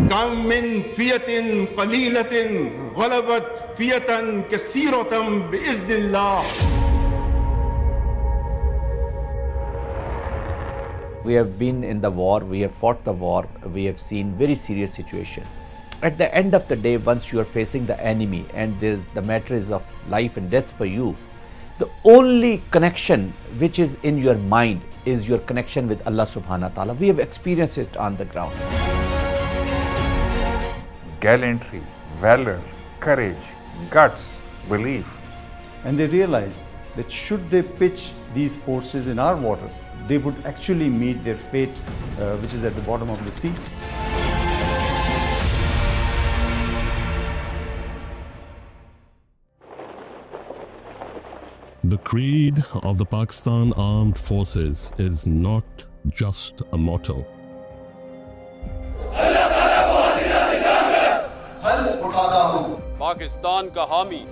كم من فئة قليلة غلبت فئة كثيرة بإذن الله. We have been in the war, we have fought the war, we have seen very serious situation. At the end of the day, once you are facing the enemy and the matter is of life and death for you, the only connection which is in your mind is your connection with Allah subhanahu wa ta'ala. We have experienced it on the ground. Gallantry, valor, courage, guts, belief. And they realized that should they pitch these forces in our water, they would actually meet their fate, which is at the bottom of the sea. The creed of the Pakistan Armed Forces is not just a motto. Pakistan ka hami.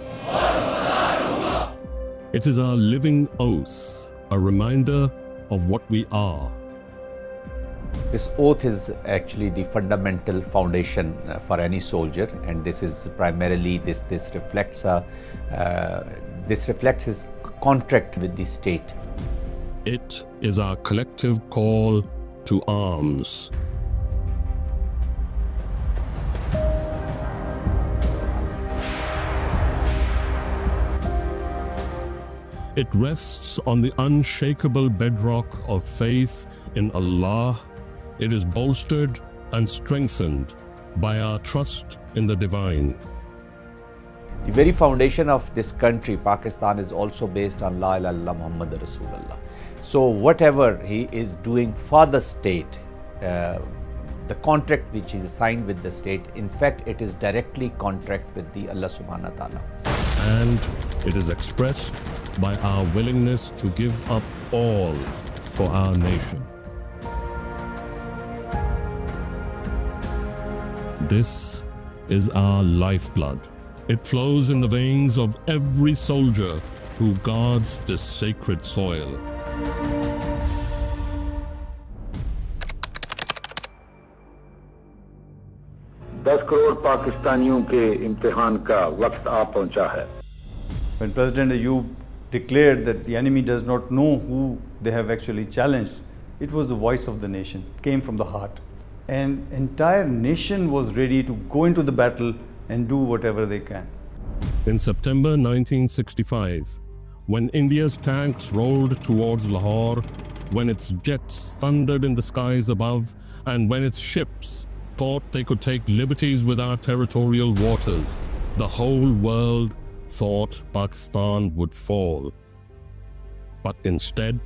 It is our living oath, a reminder of what we are. This oath is actually the fundamental foundation for any soldier, and this is primarily this reflects his contract with the state. It is our collective call to arms. It rests on the unshakable bedrock of faith in Allah. It is bolstered and strengthened by our trust in the Divine. The very foundation of this country, Pakistan, is also based on La ilaha illallah Muhammad Rasulullah. So whatever he is doing for the state, the contract which is signed with the state, in fact, it is directly contract with the Allah subhanahu wa ta'ala. And it is expressed by our willingness to give up all for our nation. This is our lifeblood. It flows in the veins of every soldier who guards this sacred soil. दस करोड़ पाकिस्तानियों के इम्तिहान का वक्त आ पहुंचा है. When President Ayub declared that the enemy does not know who they have actually challenged, it was the voice of the nation, came from the heart. And entire nation was ready to go into the battle and do whatever they can. In September 1965, when India's tanks rolled towards Lahore, when its jets thundered in the skies above, and when its ships thought they could take liberties with our territorial waters, the whole world thought Pakistan would fall. But instead,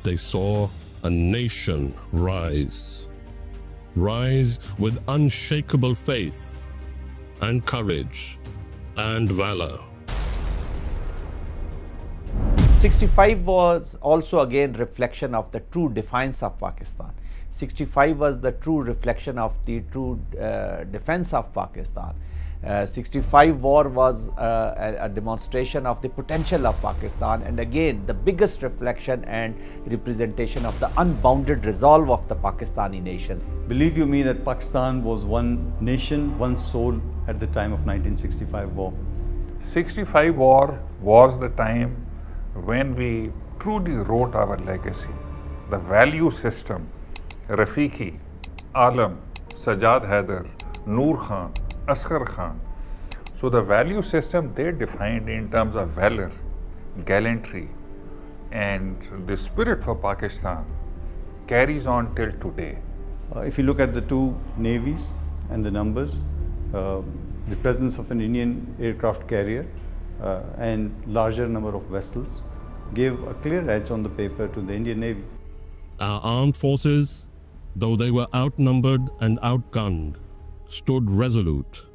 they saw a nation rise. Rise with unshakable faith and courage and valor. 65 was also again reflection of the true defiance of Pakistan. 65 was the true reflection of the true defense of Pakistan. 65 war was a demonstration of the potential of Pakistan, and again the biggest reflection and representation of the unbounded resolve of the Pakistani nation. Believe you me that Pakistan was one nation, one soul at the time of 1965 war. 65 war was the time when we truly wrote our legacy. The value system, Rafiqi, Alam, Sajjad Haider, Noor Khan, Asghar Khan. So the value system they defined in terms of valor, gallantry, and the spirit for Pakistan carries on till today. If you look at the two navies and the numbers, the presence of an Indian aircraft carrier and larger number of vessels gave a clear edge on the paper to the Indian Navy. Our armed forces, though they were outnumbered and outgunned, stood resolute.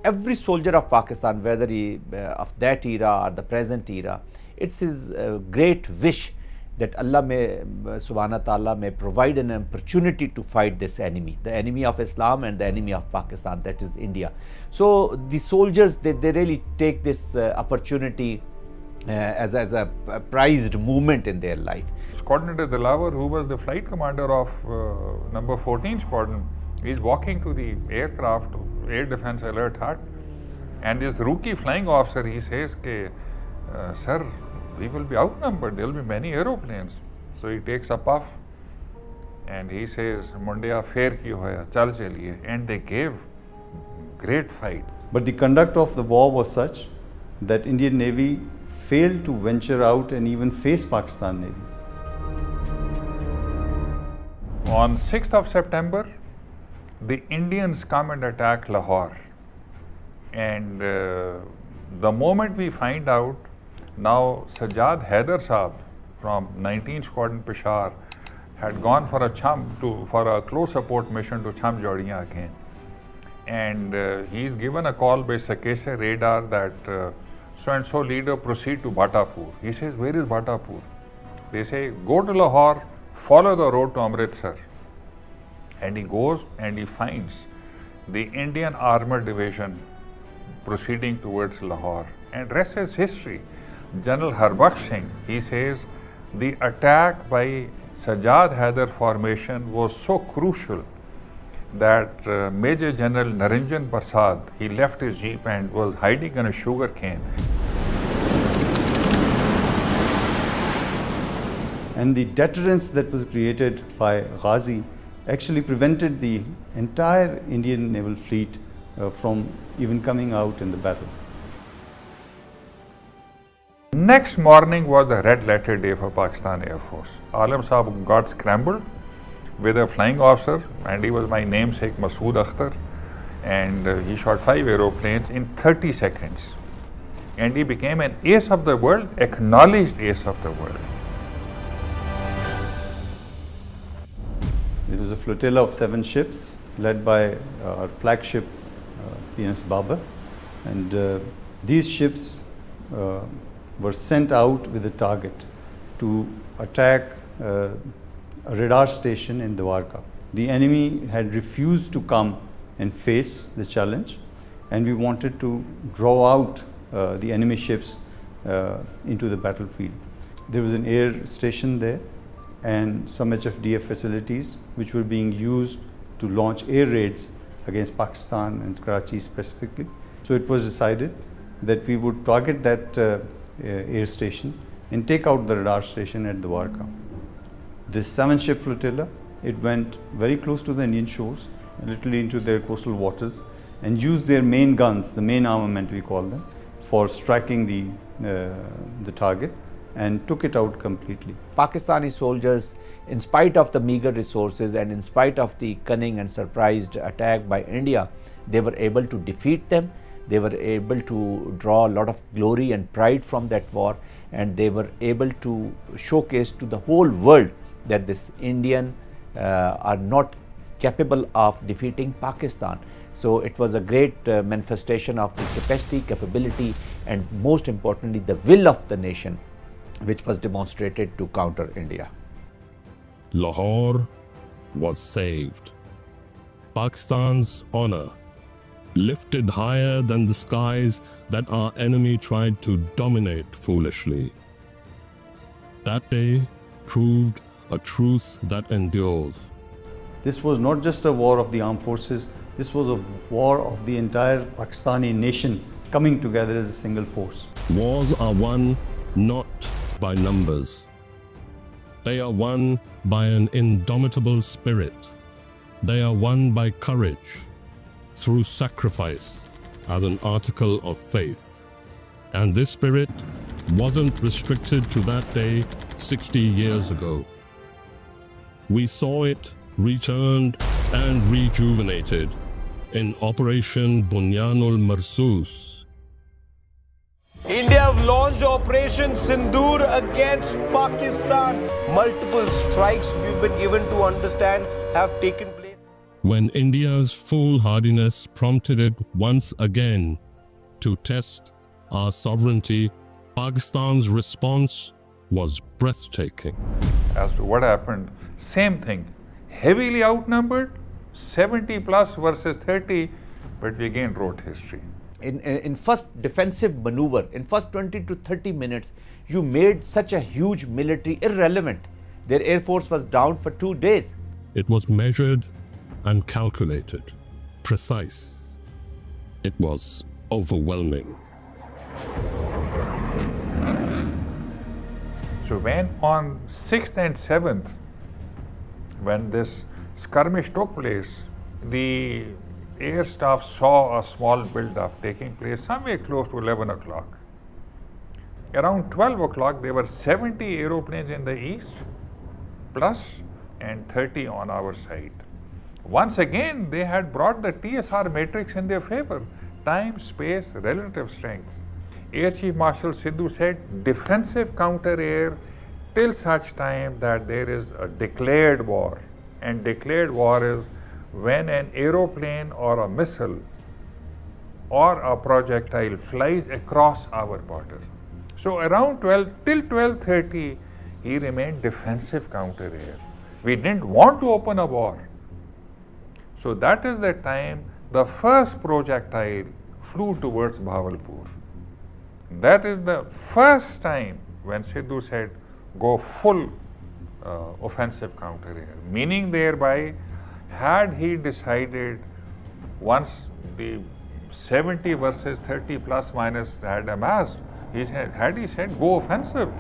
Every soldier of Pakistan, whether he of that era or the present era, it's his great wish that Allah may subhanahu wa ta'ala may provide an opportunity to fight this enemy, the enemy of Islam and the enemy of Pakistan, that is India. So the soldiers, they really take this opportunity as a prized moment in their life. Coordinator Dilawar, who was the flight commander of number 14 squadron, He's walking to the aircraft, air defense alert hut, and this rookie flying officer, he says, sir, we will be outnumbered, there will be many aeroplanes. So he takes a puff and he says, Mundia, fair ki hoya, chal chaliye. And they gave great fight. But the conduct of the war was such that Indian Navy failed to venture out and even face Pakistan Navy. On 6th of September, the Indians come and attack Lahore. And the moment we find out, now Sajjad Haider Saab from 19th Squadron Peshawar had gone for a close support mission to Cham Jodiya again. And he's given a call by Sakese radar that so-and-so leader proceed to Bhatapur. He says, where is Bhatapur? They say, go to Lahore, follow the road to Amritsar. And he goes and he finds the Indian Armored Division proceeding towards Lahore. And rest is history. General Harbaksh Singh, he says, the attack by Sajjad Haider formation was so crucial that Major General Naranjan Prasad, he left his jeep and was hiding in a sugar cane. And the deterrence that was created by Ghazi actually prevented the entire Indian naval fleet from even coming out in the battle. Next morning was the red letter day for Pakistan Air Force. Alam Saab got scrambled with a flying officer, and he was my namesake Masood Akhtar, and he shot 5 aeroplanes in 30 seconds. And he became an ace of the world, acknowledged ace of the world. It was a flotilla of 7 ships led by our flagship PNS Babar, and these ships were sent out with a target to attack a radar station in Dwarka. The enemy had refused to come and face the challenge, and we wanted to draw out the enemy ships into the battlefield. There was an air station there and some HFDF facilities which were being used to launch air raids against Pakistan and Karachi specifically. So it was decided that we would target that air station and take out the radar station at Dwarka. This 7-ship flotilla, it went very close to the Indian shores, literally into their coastal waters, and used their main guns, the main armament we call them, for striking the target, and took it out completely. Pakistani soldiers, in spite of the meager resources and in spite of the cunning and surprised attack by India, they were able to defeat them. They were able to draw a lot of glory and pride from that war, and they were able to showcase to the whole world that this Indian are not capable of defeating Pakistan. So it was a great manifestation of the capacity, capability, and most importantly the will of the nation, which was demonstrated to counter India. Lahore was saved. Pakistan's honor lifted higher than the skies that our enemy tried to dominate foolishly. That day proved a truth that endures. This was not just a war of the armed forces, this was a war of the entire Pakistani nation coming together as a single force. Wars are won not by numbers. They are won by an indomitable spirit. They are won by courage, through sacrifice as an article of faith. And this spirit wasn't restricted to that day 60 years ago. We saw it returned and rejuvenated in Operation Bunyanul Marsus. India have launched Operation Sindoor against Pakistan. Multiple strikes we've been given to understand have taken place. When India's foolhardiness prompted it once again to test our sovereignty, Pakistan's response was breathtaking. As to what happened, same thing. Heavily outnumbered, 70 plus versus 30, but we again wrote history. In first defensive maneuver, in first 20 to 30 minutes, you made such a huge military irrelevant. Their air force was down for 2 days. It was measured and calculated, precise. It was overwhelming. So when on 6th and 7th, when this skirmish took place, the air staff saw a small build-up taking place somewhere close to 11 o'clock. Around 12 o'clock, there were 70 aeroplanes in the east, plus and 30 on our side. Once again, they had brought the TSR matrix in their favor: time, space, relative strength. Air Chief Marshal Sidhu said, defensive counter-air till such time that there is a declared war. And declared war is when an aeroplane or a missile or a projectile flies across our border. So around 12 till 12:30, he remained defensive counter-air. We didn't want to open a war. So that is the time the first projectile flew towards Bahawalpur. That is the first time when Sidhu said, go full offensive counter-air, meaning thereby, had he decided once the 70 versus 30 plus minus had amassed, had he said go offensive,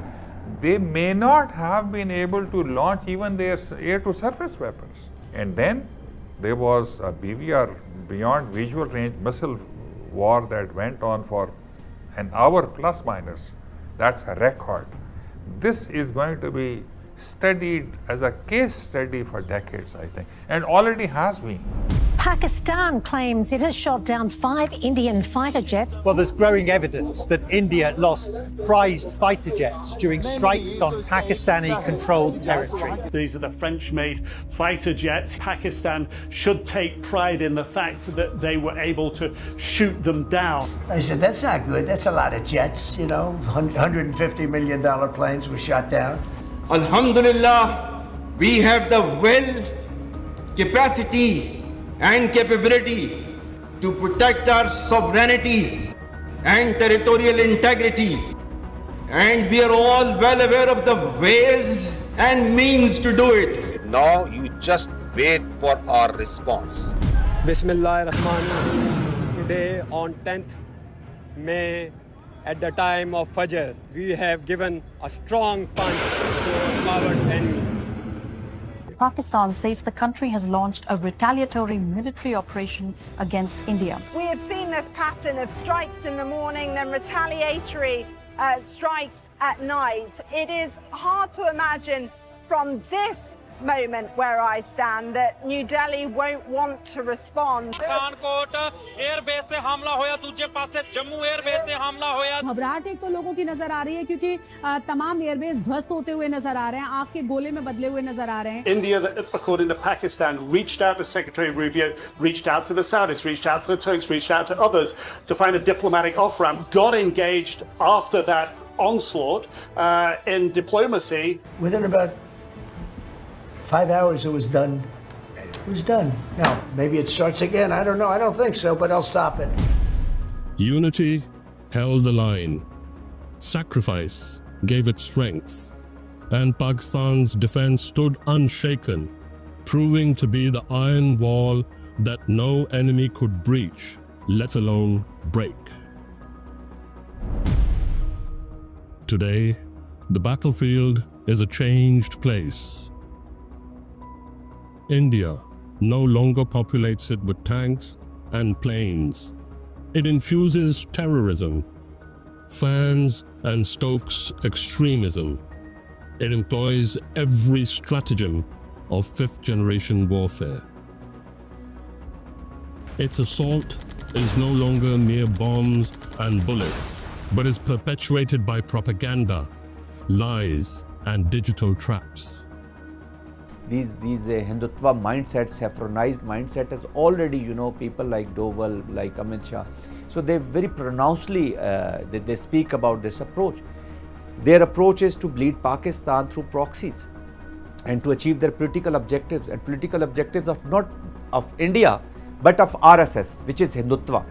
they may not have been able to launch even their air-to-surface weapons. And then there was a BVR, beyond visual range missile war, that went on for an hour plus minus. That's a record. This is going to be studied as a case study for decades, I think, and already has been. Pakistan claims it has shot down 5 Indian fighter jets. Well, there's growing evidence that India lost prized fighter jets during strikes on Pakistani-controlled territory. These are the French-made fighter jets. Pakistan should take pride in the fact that they were able to shoot them down. I said, that's not good. That's a lot of jets, you know. $150 million planes were shot down. Alhamdulillah, we have the will, capacity and capability to protect our sovereignty and territorial integrity. And we are all well aware of the ways and means to do it. Now you just wait for our response. Bismillahirrahmanirrahim. Today on 10th May, at the time of Fajr, we have given a strong punch to our coward enemy. Pakistan says the country has launched a retaliatory military operation against India. We have seen this pattern of strikes in the morning, then retaliatory strikes at night. It is hard to imagine from this moment where I stand that New Delhi won't want to respond. घबराहट एक तो लोगों की नजर आ रही है क्योंकि तमाम एयरबेस ध्वस्त होते हुए नजर आ रहे हैं, आग के गोले में बदले हुए नजर आ रहे हैं. India, according to Pakistan, reached out to Secretary Rubio, reached out to the Saudis, reached out to the Turks, reached out to others to find a diplomatic off-ramp, got engaged after that onslaught in diplomacy. Within about 5 hours, it was done. It was done. Now, maybe it starts again. I don't know. I don't think so, but I'll stop it. Unity held the line. Sacrifice gave it strength. And Pakistan's defense stood unshaken, proving to be the iron wall that no enemy could breach, let alone break. Today, the battlefield is a changed place. India no longer populates it with tanks and planes. It infuses terrorism, fans and stokes extremism. It employs every stratagem of fifth-generation warfare. Its assault is no longer mere bombs and bullets, but is perpetuated by propaganda, lies, and digital traps. These Hindutva mindsets, saffronized mindset has already, people like Doval, like Amit Shah. So they very pronouncedly, they speak about this approach. Their approach is to bleed Pakistan through proxies and to achieve their political objectives, and political objectives of not of India, but of RSS, which is Hindutva.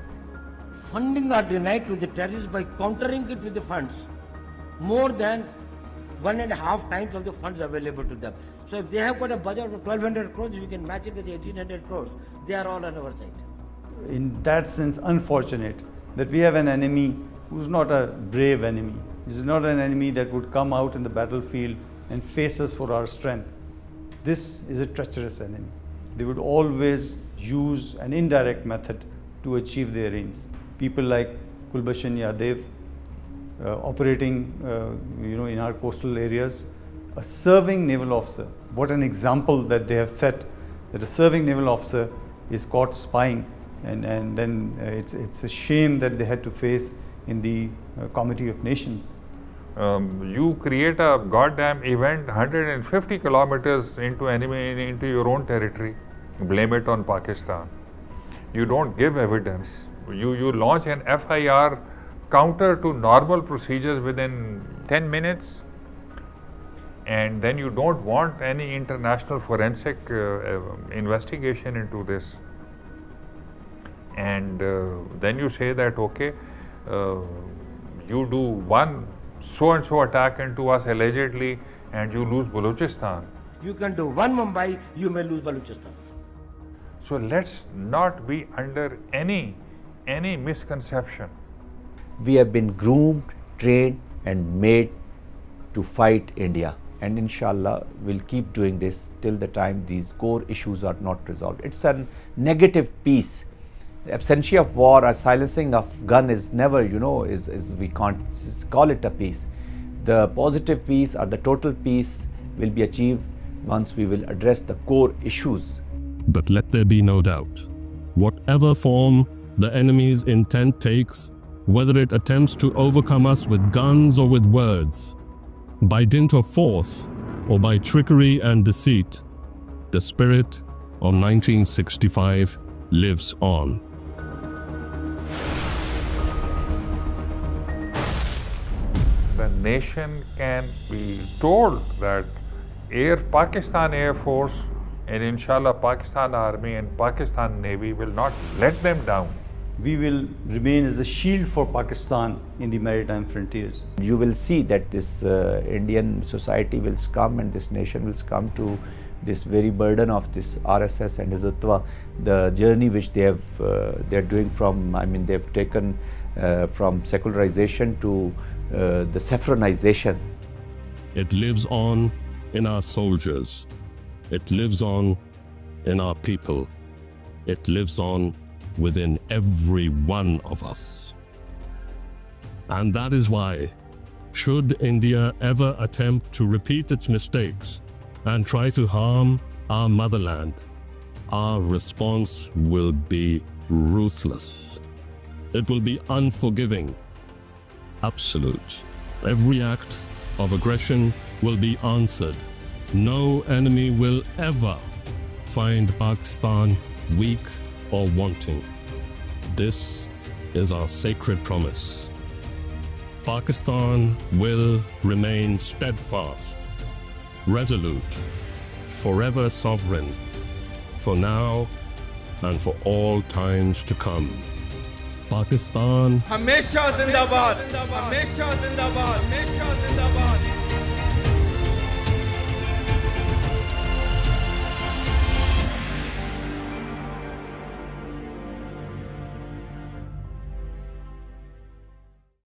Funding are denied to the terrorists by countering it with the funds more than 1.5 times of the funds available to them. So if they have got a budget of 1,200 crores, we can match it with 1,800 crores. They are all on our side. In that sense, unfortunate that we have an enemy who's not a brave enemy. This is not an enemy that would come out in the battlefield and face us for our strength. This is a treacherous enemy. They would always use an indirect method to achieve their aims. People like Kulbhushan Yadav, operating in our coastal areas, a serving naval officer. What an example that they have set, that a serving naval officer is caught spying, and then it's a shame that they had to face in the Committee of Nations. You create a goddamn event 150 kilometers into your own territory, blame it on Pakistan. You don't give evidence. You launch an FIR counter to normal procedures within 10 minutes, and then you don't want any international forensic investigation into this. And then you say that, okay, you do one so-and-so attack into us allegedly and you lose Balochistan. You can do one Mumbai, you may lose Balochistan. So let's not be under any misconception. We have been groomed, trained and made to fight India, and inshallah we'll keep doing this till the time these core issues are not resolved. It's a negative peace. The absentia of war or silencing of gun is never, we can't call it a peace. The positive peace or the total peace will be achieved once we will address the core issues. But let there be no doubt, whatever form the enemy's intent takes, whether it attempts to overcome us with guns or with words, by dint of force or by trickery and deceit, the spirit of 1965 lives on. The nation can be told that Pakistan Air Force and inshallah Pakistan Army and Pakistan Navy will not let them down. We will remain as a shield for Pakistan in the maritime frontiers. You will see that this Indian society will succumb and this nation will succumb to this very burden of this RSS and Hindutva, the journey which they are doing from, they've taken from secularization to the saffronization. It lives on in our soldiers. It lives on in our people. It lives on within every one of us. And that is why, should India ever attempt to repeat its mistakes and try to harm our motherland, our response will be ruthless. It will be unforgiving, absolute. Every act of aggression will be answered. No enemy will ever find Pakistan weak or wanting. This is our sacred promise. Pakistan will remain steadfast, resolute, forever sovereign, for now and for all times to come. Pakistan Hamesha Zindabad! Hamesha Zindabad! Hamesha Zindabad!